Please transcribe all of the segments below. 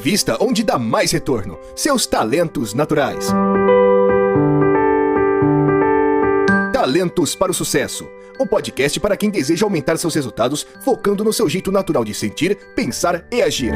revista onde dá mais retorno. Seus talentos naturais. Talentos para o Sucesso. O podcast para quem deseja aumentar seus resultados, focando no seu jeito natural de sentir, pensar e agir.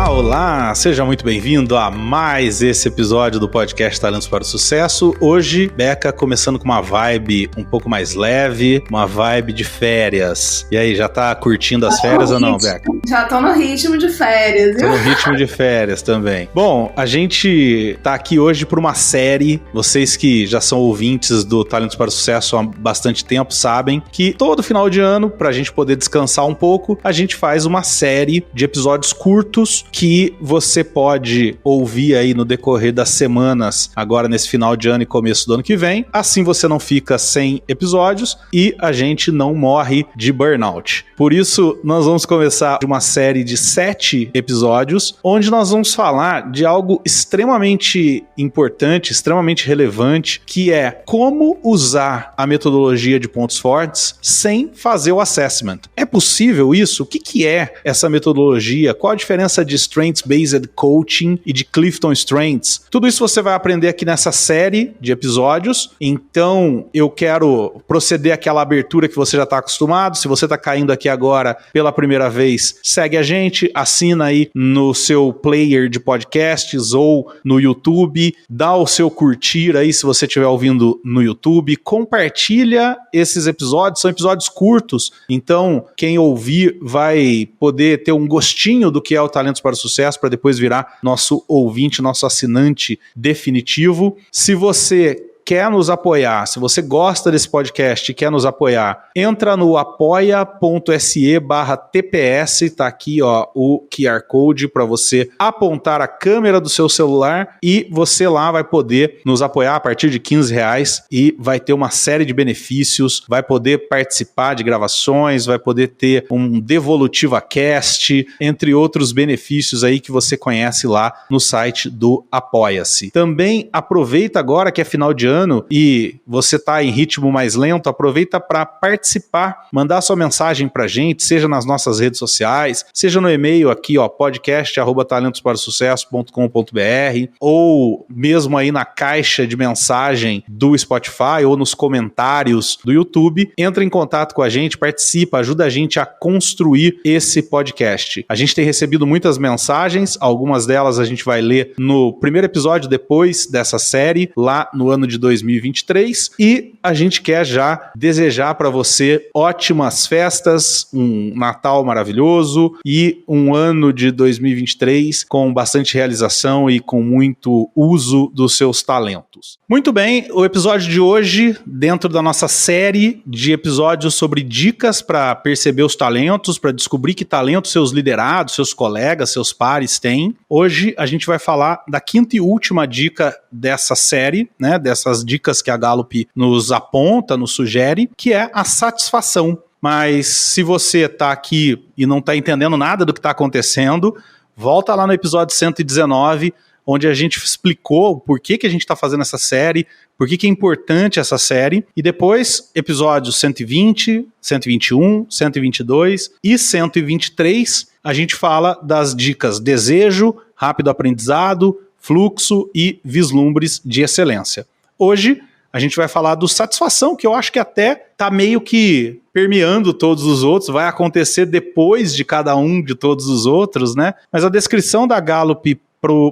Olá, seja muito bem-vindo a mais esse episódio do podcast Talentos para o Sucesso. Hoje, Beca começando com uma vibe um pouco mais leve, uma vibe de férias. E aí, já tá curtindo as férias ou não, Beca? Já tô no ritmo de férias, viu? Tô no ritmo de férias também. Bom, a gente tá aqui hoje por uma série. Vocês que já são ouvintes do Talentos para o Sucesso há bastante tempo sabem que todo final de ano, pra gente poder descansar um pouco, a gente faz uma série de episódios curtos que você pode ouvir aí no decorrer das semanas, agora nesse final de ano e começo do ano que vem. Assim você não fica sem episódios e a gente não morre de burnout. Por isso, nós vamos começar uma série de 7 episódios, onde nós vamos falar de algo extremamente importante, extremamente relevante, que é como usar a metodologia de pontos fortes sem fazer o assessment. É possível isso? O que é essa metodologia? Qual a diferença de Strengths-Based Coaching e de Clifton Strengths? Tudo isso você vai aprender aqui nessa série de episódios. Então, eu quero proceder àquela abertura que você já está acostumado. Se você está caindo aqui agora pela primeira vez, segue a gente, assina aí no seu player de podcasts ou no YouTube, dá o seu curtir aí se você estiver ouvindo no YouTube, compartilha esses episódios, são episódios curtos, então quem ouvir vai poder ter um gostinho do que é o Talentos para o Sucesso, para depois virar nosso ouvinte, nosso assinante definitivo. Se você quer nos apoiar, se você gosta desse podcast e quer nos apoiar, entra no apoia.se/TPS, tá aqui ó, o QR Code para você apontar a câmera do seu celular e você lá vai poder nos apoiar a partir de R$15 e vai ter uma série de benefícios, vai poder participar de gravações, vai poder ter um Devolutiva Cast, entre outros benefícios aí que você conhece lá no site do Apoia-se. Também aproveita agora que é final de ano e você está em ritmo mais lento, aproveita para participar, mandar sua mensagem para a gente, seja nas nossas redes sociais, seja no e-mail aqui, ó, podcast@talentosparosucesso.com.br ou mesmo aí na caixa de mensagem do Spotify ou nos comentários do YouTube. Entra em contato com a gente, participa, ajuda a gente a construir esse podcast. A gente tem recebido muitas mensagens, algumas delas a gente vai ler no primeiro episódio depois dessa série, lá no ano de 2023, e a gente quer já desejar para você ótimas festas, um Natal maravilhoso e um ano de 2023 com bastante realização e com muito uso dos seus talentos. Muito bem, o episódio de hoje, dentro da nossa série de episódios sobre dicas para perceber os talentos, para descobrir que talentos seus liderados, seus colegas, seus pares têm. Hoje a gente vai falar da quinta e última dica dessa série, né, dessas dicas que a Gallup nos aponta, nos sugere, que é a satisfação. Mas se você está aqui e não está entendendo nada do que está acontecendo, volta lá no episódio 119, onde a gente explicou por que a gente está fazendo essa série, por que é importante essa série, e depois episódios 120, 121, 122 e 123, a gente fala das dicas desejo, rápido aprendizado, fluxo e vislumbres de excelência. Hoje, a gente vai falar do satisfação, que eu acho que até está meio que permeando todos os outros, vai acontecer depois de cada um de todos os outros, né? Mas a descrição da Gallup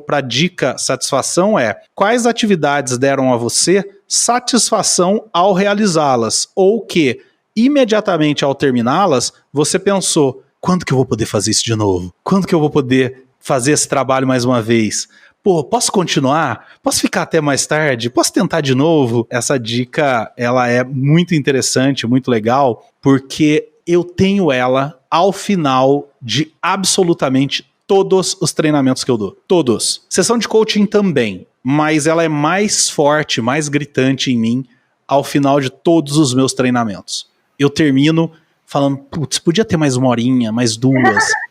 para a dica satisfação é: quais atividades deram a você satisfação ao realizá-las? Ou que, imediatamente ao terminá-las, você pensou, quando que eu vou poder fazer isso de novo? Quando que eu vou poder fazer esse trabalho mais uma vez? Pô, posso continuar? Posso ficar até mais tarde? Posso tentar de novo? Essa dica, ela é muito interessante, muito legal, porque eu tenho ela ao final de absolutamente todos os treinamentos que eu dou. Todos. Sessão de coaching também, mas ela é mais forte, mais gritante em mim ao final de todos os meus treinamentos. Eu termino falando, putz, podia ter mais 1 horinha, mais 2,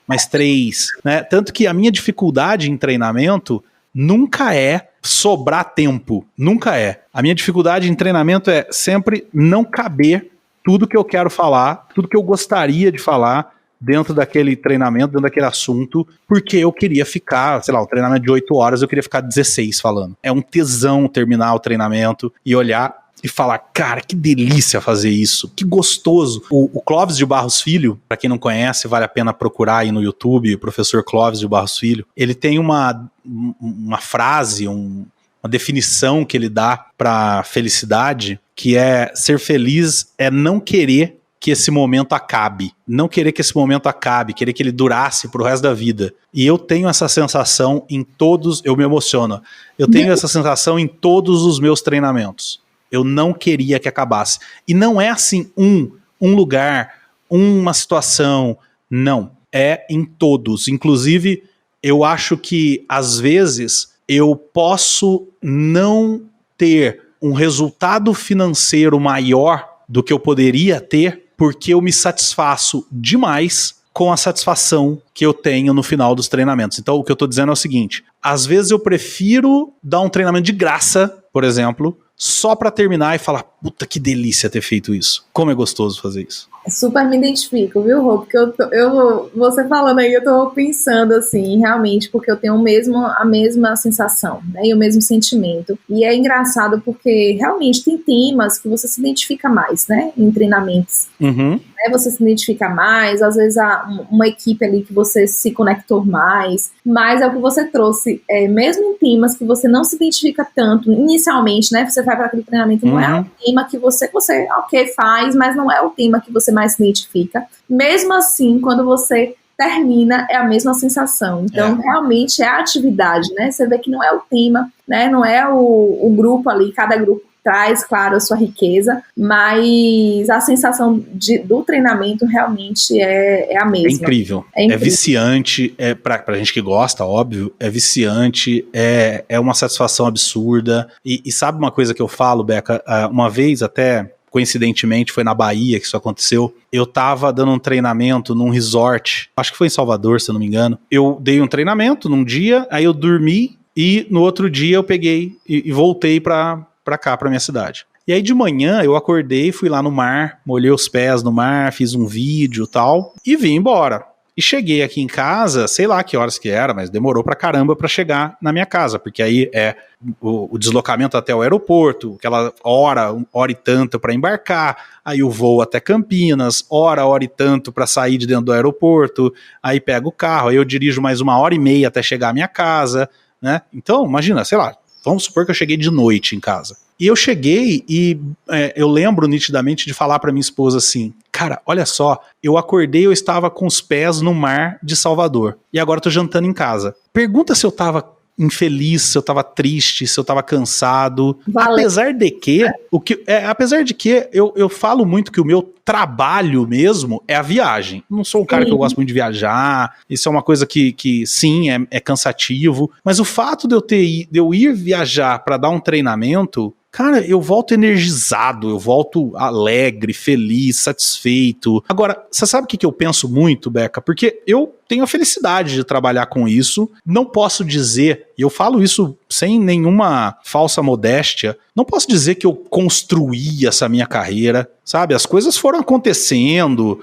mais 3, né? Tanto que a minha dificuldade em treinamento nunca é sobrar tempo, nunca é. A minha dificuldade em treinamento é sempre não caber tudo que eu quero falar, tudo que eu gostaria de falar dentro daquele treinamento, dentro daquele assunto, porque eu queria ficar, sei lá, o treinamento de 8 horas, eu queria ficar 16 falando. É um tesão terminar o treinamento e olhar e falar, cara, que delícia fazer isso, que gostoso. O Clóvis de Barros Filho, para quem não conhece, vale a pena procurar aí no YouTube, o professor Clóvis de Barros Filho, ele tem uma frase, uma definição que ele dá para felicidade, que é ser feliz é não querer que esse momento acabe, não querer que esse momento acabe, querer que ele durasse pro resto da vida. E eu tenho essa sensação em todos, eu me emociono, eu tenho essa sensação em todos os meus treinamentos. Eu não queria que acabasse. E não é assim um lugar, uma situação, não. É em todos. Inclusive, eu acho que às vezes eu posso não ter um resultado financeiro maior do que eu poderia ter, porque eu me satisfaço demais com a satisfação que eu tenho no final dos treinamentos. Então, o que eu tô dizendo é o seguinte, às vezes eu prefiro dar um treinamento de graça, por exemplo, só pra terminar e falar, puta, que delícia ter feito isso. Como é gostoso fazer isso. Super me identifico, viu, Rô? Porque você falando aí, eu tô pensando assim, realmente, porque eu tenho a mesma sensação, né, e o mesmo sentimento. E é engraçado porque realmente tem temas que você se identifica mais, né, em treinamentos. Uhum. Você se identifica mais, às vezes há uma equipe ali que você se conectou mais, mas é o que você trouxe, mesmo em temas que você não se identifica tanto, inicialmente, né, você vai para aquele treinamento, não é um tema que você ok, faz, mas não é o tema que você mais se identifica. Mesmo assim, quando você termina, é a mesma sensação. Então, realmente é a atividade, né, você vê que não é o tema, né, não é o grupo ali, cada grupo traz, claro, a sua riqueza, mas a sensação do treinamento realmente é a mesma. É incrível. É viciante, pra gente que gosta, óbvio, é viciante, é uma satisfação absurda. E sabe uma coisa que eu falo, Beca? Uma vez até, coincidentemente, foi na Bahia que isso aconteceu. Eu tava dando um treinamento num resort, acho que foi em Salvador, se eu não me engano. Eu dei um treinamento num dia, aí eu dormi e no outro dia eu peguei e voltei pra cá, pra minha cidade. E aí de manhã eu acordei, fui lá no mar, molhei os pés no mar, fiz um vídeo e tal, e vim embora. E cheguei aqui em casa, sei lá que horas que era, mas demorou pra caramba pra chegar na minha casa, porque aí é o deslocamento até o aeroporto, aquela hora e tanto pra embarcar, aí o voo até Campinas, hora e tanto pra sair de dentro do aeroporto, aí pego o carro, aí eu dirijo mais 1h30 até chegar à minha casa, né? Então, imagina, sei lá, vamos supor que eu cheguei de noite em casa. E eu cheguei e eu lembro nitidamente de falar pra minha esposa assim, cara, olha só, eu acordei, eu estava com os pés no mar de Salvador. E agora eu tô jantando em casa. Pergunta se eu tava infeliz, se eu tava triste, se eu tava cansado. Apesar de que eu falo muito que o meu trabalho mesmo é a viagem. Não sou um cara que eu gosto muito de viajar, isso é uma coisa que sim, é cansativo, mas o fato de eu ir viajar para dar um treinamento, cara, eu volto energizado, eu volto alegre, feliz, satisfeito. Agora, você sabe o que eu penso muito, Beca? Porque eu tenho a felicidade de trabalhar com isso, não posso dizer, e eu falo isso sem nenhuma falsa modéstia, não posso dizer que eu construí essa minha carreira, sabe? As coisas foram acontecendo.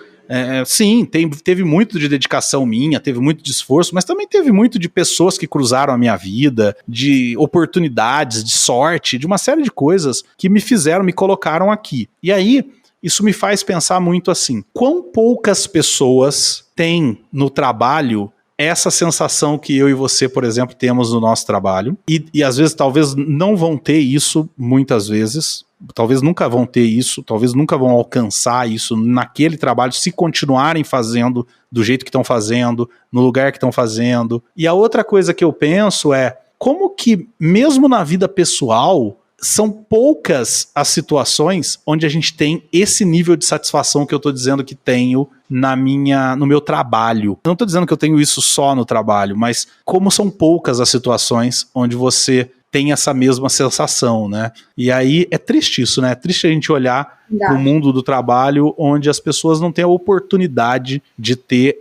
Sim, teve muito de dedicação minha, teve muito de esforço, mas também teve muito de pessoas que cruzaram a minha vida, de oportunidades, de sorte, de uma série de coisas que me colocaram aqui. E aí, isso me faz pensar muito assim, quão poucas pessoas têm no trabalho essa sensação que eu e você, por exemplo, temos no nosso trabalho, e às vezes talvez não vão ter isso muitas vezes, talvez nunca vão ter isso, talvez nunca vão alcançar isso naquele trabalho, se continuarem fazendo do jeito que estão fazendo, no lugar que estão fazendo. E a outra coisa que eu penso é, como que mesmo na vida pessoal, são poucas as situações onde a gente tem esse nível de satisfação que eu tô dizendo que tenho no meu trabalho. Eu não tô dizendo que eu tenho isso só no trabalho, mas como são poucas as situações onde você tem essa mesma sensação, né? E aí é triste isso, né? É triste a gente olhar pro mundo do trabalho onde as pessoas não têm a oportunidade de ter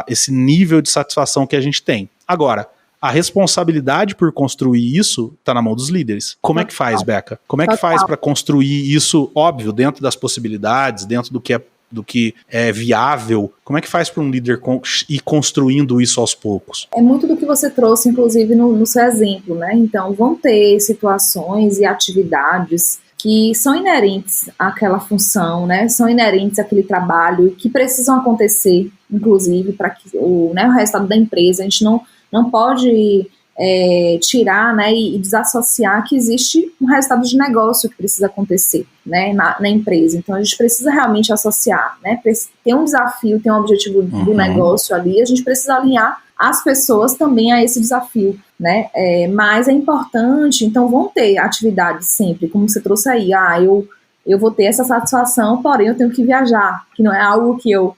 esse nível de satisfação que a gente tem. Agora, a responsabilidade por construir isso tá na mão dos líderes. Como é que faz, Beca? Como é que faz para construir isso, óbvio, dentro das possibilidades, dentro do que é do que é viável? Como é que faz para um líder ir construindo isso aos poucos? É muito do que você trouxe, inclusive, no seu exemplo, né? Então, vão ter situações e atividades que são inerentes àquela função, né? São inerentes àquele trabalho e que precisam acontecer, inclusive, para que o resultado da empresa. A gente não pode tirar, né, e desassociar que existe um resultado de negócio que precisa acontecer, né, na empresa. Então, a gente precisa realmente associar, né? Tem um desafio, tem um objetivo do negócio ali, a gente precisa alinhar as pessoas também a esse desafio, né? Mas é importante, então vão ter atividades sempre, como você trouxe aí, eu vou ter essa satisfação, porém eu tenho que viajar, que não é algo que eu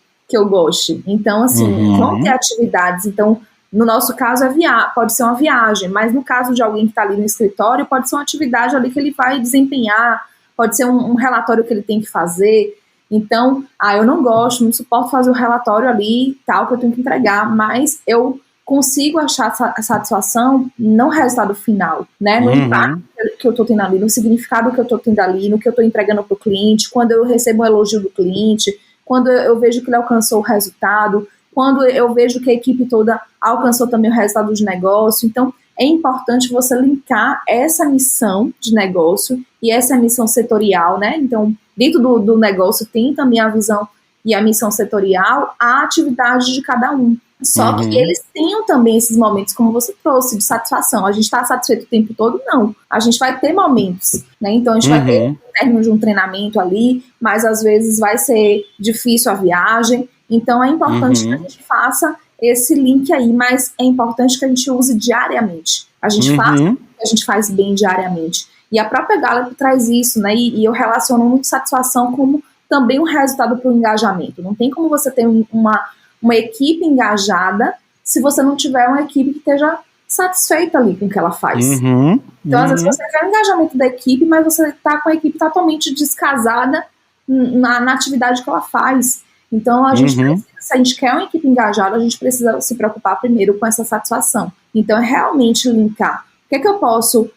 goste. Então, assim, vão ter atividades, então, no nosso caso pode ser uma viagem, mas no caso de alguém que está ali no escritório, pode ser uma atividade ali que ele vai desempenhar, pode ser um relatório que ele tem que fazer. Então, eu não gosto, não suporto fazer o relatório ali, tal, que eu tenho que entregar, mas eu consigo achar satisfação no resultado final, né? No impacto que eu estou tendo ali, no significado que eu estou tendo ali, no que eu estou entregando para o cliente, quando eu recebo um elogio do cliente, quando eu vejo que ele alcançou o resultado, quando eu vejo que a equipe toda alcançou também o resultado de negócio. Então, é importante você linkar essa missão de negócio e essa missão setorial, né? Então, dentro do negócio tem também a visão e a missão setorial, a atividade de cada um. Só que eles tenham também esses momentos, como você trouxe, de satisfação. A gente está satisfeito o tempo todo? Não. A gente vai ter momentos, né? Então, a gente vai ter o término de um treinamento ali, mas às vezes vai ser difícil a viagem. Então, é importante que a gente faça esse link aí, mas é importante que a gente use diariamente. A gente faça o que a gente faz bem diariamente. E a própria Gallup traz isso, né? E eu relaciono muito satisfação como também um resultado para o engajamento. Não tem como você ter uma equipe engajada se você não tiver uma equipe que esteja satisfeita ali com o que ela faz. Então, às vezes, você quer o engajamento da equipe, mas você está com a equipe totalmente descasada na atividade que ela faz. Então, a gente precisa, se a gente quer uma equipe engajada, a gente precisa se preocupar primeiro com essa satisfação. Então, é realmente linkar. O que é que eu posso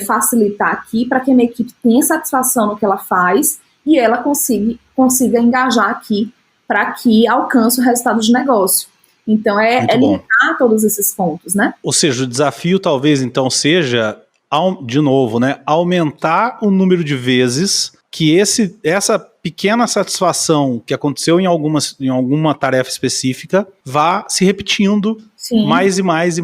facilitar aqui para que a minha equipe tenha satisfação no que ela faz e ela consiga engajar aqui para que alcance o resultado de negócio. Então, linkar todos esses pontos, né? Ou seja, o desafio talvez, então, seja, de novo, né, aumentar o número de vezes que essa pequena satisfação que aconteceu em alguma tarefa específica vá se repetindo mais e mais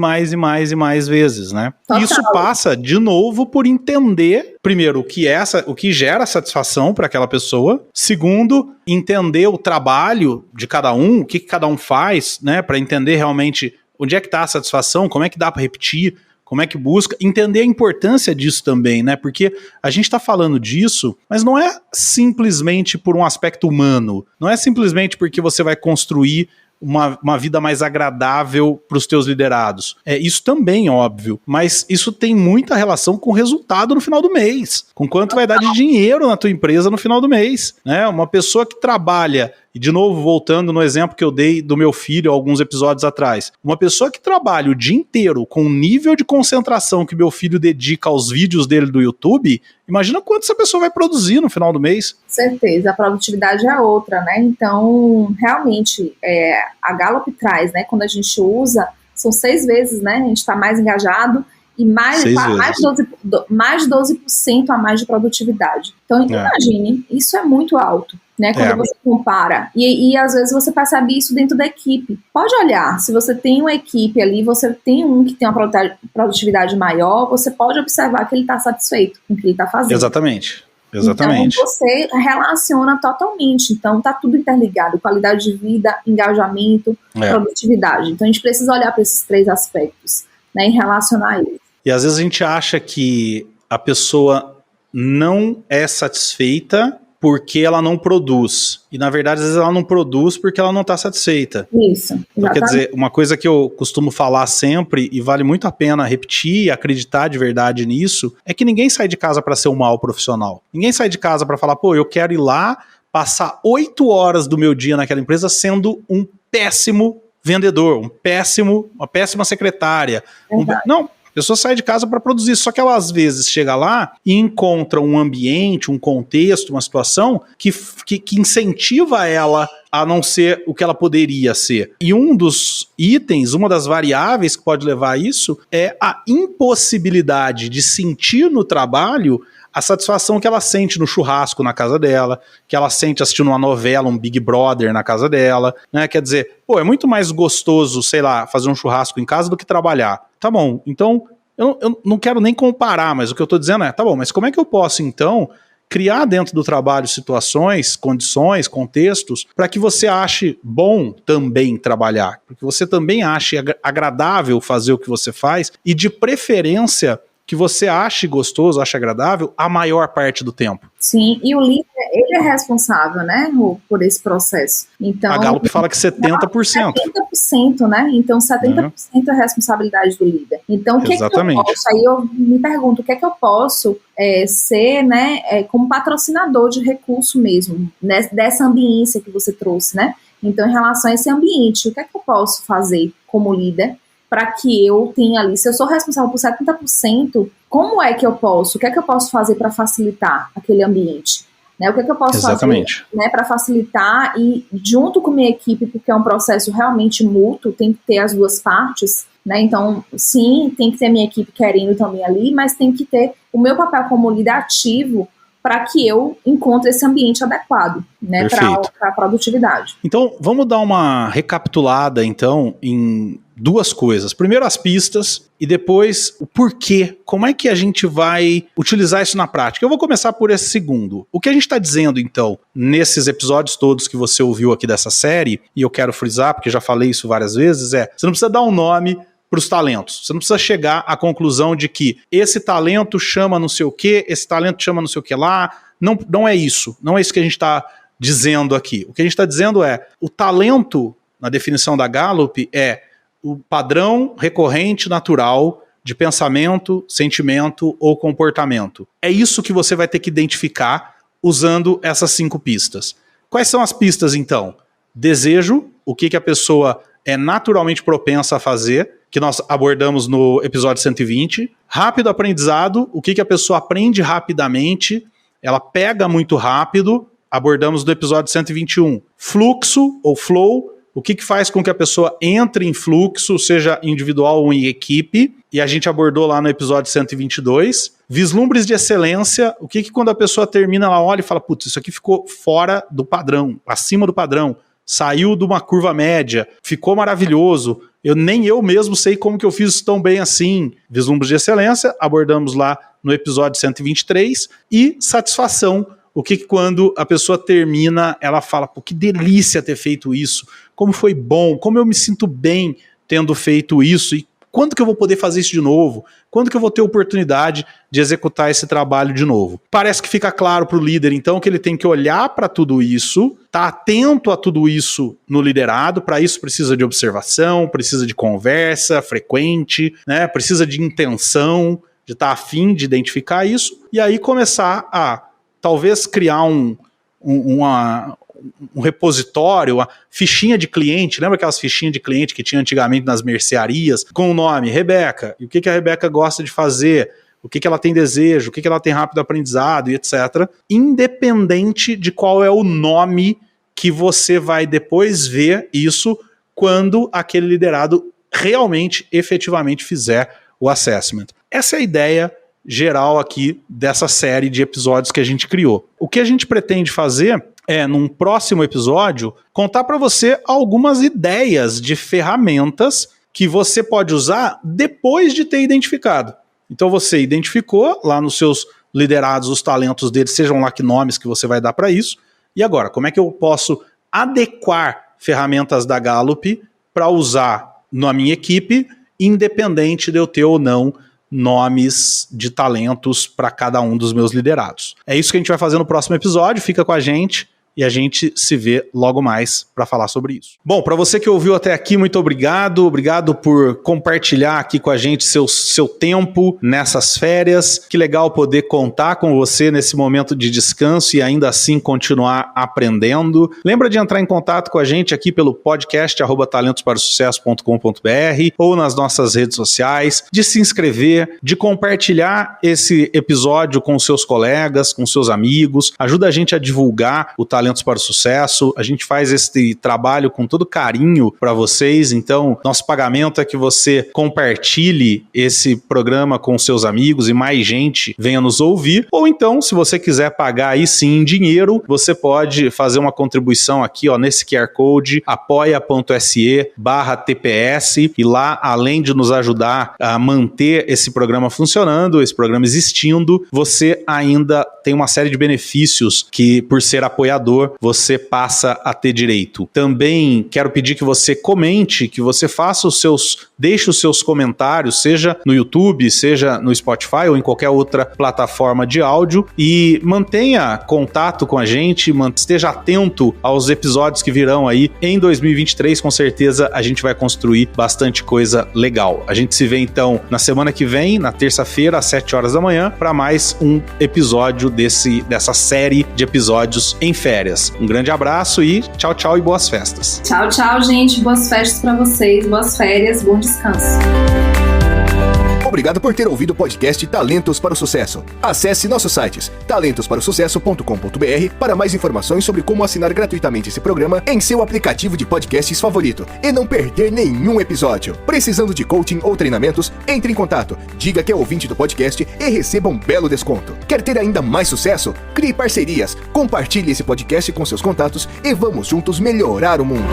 vezes, né? Total. Isso passa, de novo, por entender, primeiro, o que gera satisfação para aquela pessoa. Segundo, entender o trabalho de cada um, o que cada um faz, né? Para entender realmente onde é que está a satisfação, como é que dá para repetir, como é que busca, entender a importância disso também, né? Porque a gente está falando disso, mas não é simplesmente por um aspecto humano, não é simplesmente porque você vai construir uma vida mais agradável para os teus liderados. Isso também, óbvio, mas isso tem muita relação com o resultado no final do mês, com quanto vai dar de dinheiro na tua empresa no final do mês, né? Uma pessoa que trabalha, e de novo voltando no exemplo que eu dei do meu filho alguns episódios atrás, uma pessoa que trabalha o dia inteiro com o nível de concentração que meu filho dedica aos vídeos dele do YouTube, imagina quanto essa pessoa vai produzir no final do mês. Certeza, a produtividade é outra, né? Então, realmente, a Gallup traz, né? Quando a gente usa, são 6 vezes, né? A gente está mais engajado e mais de 12% a mais de produtividade. Então, imagine, isso é muito alto, né? Quando você compara. E às vezes você percebe isso dentro da equipe. Pode olhar, se você tem uma equipe ali, você tem um que tem uma produtividade maior, você pode observar que ele está satisfeito com o que ele está fazendo. Exatamente. Então, você relaciona totalmente. Então, tá tudo interligado. Qualidade de vida, engajamento, produtividade. Então, a gente precisa olhar para esses 3 aspectos, né, e relacionar eles. E às vezes a gente acha que a pessoa não é satisfeita porque ela não produz. E, na verdade, às vezes ela não produz porque ela não está satisfeita. Isso, então, quer dizer, uma coisa que eu costumo falar sempre, e vale muito a pena repetir e acreditar de verdade nisso, é que ninguém sai de casa para ser um mau profissional. Ninguém sai de casa para falar, eu quero ir lá, passar 8 horas do meu dia naquela empresa sendo um péssimo vendedor, uma péssima secretária. Não, A pessoa sai de casa para produzir, só que ela às vezes chega lá e encontra um ambiente, um contexto, uma situação que incentiva ela a não ser o que ela poderia ser. E um dos itens, uma das variáveis que pode levar a isso é a impossibilidade de sentir no trabalho a satisfação que ela sente no churrasco na casa dela, que ela sente assistindo uma novela, um Big Brother na casa dela, né? Quer dizer, pô, é muito mais gostoso, sei lá, fazer um churrasco em casa do que trabalhar. Tá bom, então eu não quero nem comparar, mas o que eu tô dizendo é, tá bom, mas como é que eu posso então criar dentro do trabalho situações, condições, contextos, para que você ache bom também trabalhar, para que você também ache agradável fazer o que você faz e de preferência que você ache gostoso, ache agradável a maior parte do tempo. Sim, e o líder, ele é responsável, né, por esse processo. Então, a Gallup fala que 70%. 70%, né? Então, 70% é a responsabilidade do líder. Então, o que é que eu posso? Aí eu me pergunto, o que é que eu posso ser, né, como patrocinador de recurso mesmo, né, dessa ambiência que você trouxe, né? Então, em relação a esse ambiente, o que é que eu posso fazer como líder para que eu tenha ali, se eu sou responsável por 70%, como é que eu posso, o que é que eu posso fazer para facilitar aquele ambiente? Né? O que é que eu posso fazer, né, para facilitar e junto com minha equipe, porque é um processo realmente mútuo, tem que ter as duas partes, né? Então, sim, tem que ter minha equipe querendo também ali, mas tem que ter o meu papel como líder ativo para que eu encontre esse ambiente adequado, né, para a produtividade. Então, vamos dar uma recapitulada, então, em duas coisas. Primeiro as pistas e depois o porquê. Como é que a gente vai utilizar isso na prática? Eu vou começar por esse segundo. O que a gente está dizendo, então, nesses episódios todos que você ouviu aqui dessa série, e eu quero frisar, porque já falei isso várias vezes, você não precisa dar um nome para os talentos. Você não precisa chegar à conclusão de que esse talento chama não sei o que, esse talento chama não sei o que lá. Não é isso. Não é isso que a gente está dizendo aqui. O que a gente está dizendo é, o talento, na definição da Gallup, é o padrão recorrente natural de pensamento, sentimento ou comportamento. É isso que você vai ter que identificar usando essas 5 pistas. Quais são as pistas, então? Desejo, o que a pessoa é naturalmente propensa a fazer, que nós abordamos no episódio 120. Rápido aprendizado, o que a pessoa aprende rapidamente, ela pega muito rápido, abordamos no episódio 121. Fluxo ou flow, o que faz com que a pessoa entre em fluxo, seja individual ou em equipe, e a gente abordou lá no episódio 122. Vislumbres de excelência, o que quando a pessoa termina, ela olha e fala, putz, isso aqui ficou fora do padrão, acima do padrão, saiu de uma curva média, ficou maravilhoso, nem eu mesmo sei como que eu fiz isso tão bem assim. Vislumbres de excelência, abordamos lá no episódio 123, e satisfação, o que quando a pessoa termina, ela fala, pô, que delícia ter feito isso, como foi bom, como eu me sinto bem tendo feito isso, e quando que eu vou poder fazer isso de novo? Quando que eu vou ter oportunidade de executar esse trabalho de novo? Parece que fica claro para o líder, então, que ele tem que olhar para tudo isso, tá atento a tudo isso no liderado, para isso precisa de observação, precisa de conversa frequente, né? Precisa de intenção, de estar afim de identificar isso, e aí começar a talvez criar um repositório, uma fichinha de cliente, lembra aquelas fichinhas de cliente que tinha antigamente nas mercearias, com o nome Rebeca, e o que a Rebeca gosta de fazer, o que ela tem desejo, o que ela tem rápido aprendizado e etc. Independente de qual é o nome que você vai depois ver isso quando aquele liderado realmente, efetivamente fizer o assessment. Essa é a ideia geral aqui dessa série de episódios que a gente criou. O que a gente pretende fazer é, num próximo episódio, contar para você algumas ideias de ferramentas que você pode usar depois de ter identificado. Então você identificou lá nos seus liderados os talentos deles, sejam lá que nomes que você vai dar para isso. E agora, como é que eu posso adequar ferramentas da Gallup para usar na minha equipe, independente de eu ter ou não nomes de talentos para cada um dos meus liderados. É isso que a gente vai fazer no próximo episódio, fica com a gente. e a gente se vê logo mais para falar sobre isso. Bom, para você que ouviu até aqui, muito obrigado. Obrigado por compartilhar aqui com a gente seu tempo nessas férias. Que legal poder contar com você nesse momento de descanso e ainda assim continuar aprendendo. Lembra de entrar em contato com a gente aqui pelo podcast @talentosparosucesso.com.br ou nas nossas redes sociais, de se inscrever, de compartilhar esse episódio com seus colegas, com seus amigos. Ajuda a gente a divulgar o Talentos para o Sucesso. A gente faz esse trabalho com todo carinho para vocês, então nosso pagamento é que você compartilhe esse programa com seus amigos e mais gente venha nos ouvir, ou então, se você quiser pagar aí sim em dinheiro, você pode fazer uma contribuição aqui, ó, nesse QR Code, apoia.se/TPS, e lá, além de nos ajudar a manter esse programa funcionando, esse programa existindo, você ainda tem uma série de benefícios que, por ser apoiador, você passa a ter direito. Também quero pedir que você comente, que você deixe os seus comentários, seja no YouTube, seja no Spotify ou em qualquer outra plataforma de áudio, e mantenha contato com a gente, esteja atento aos episódios que virão aí em 2023. Com certeza a gente vai construir bastante coisa legal. A gente se vê então na semana que vem, na terça-feira, às 7 horas da manhã, para mais um episódio dessa série de episódios em férias. Um grande abraço e tchau, tchau e boas festas. Tchau, tchau, gente. Boas festas para vocês, boas férias, bom descanso. Obrigado por ter ouvido o podcast Talentos para o Sucesso. Acesse nossos sites talentosparosucesso.com.br para mais informações sobre como assinar gratuitamente esse programa em seu aplicativo de podcasts favorito e não perder nenhum episódio. Precisando de coaching ou treinamentos? Entre em contato, diga que é ouvinte do podcast e receba um belo desconto. Quer ter ainda mais sucesso? Crie parcerias, compartilhe esse podcast com seus contatos e vamos juntos melhorar o mundo.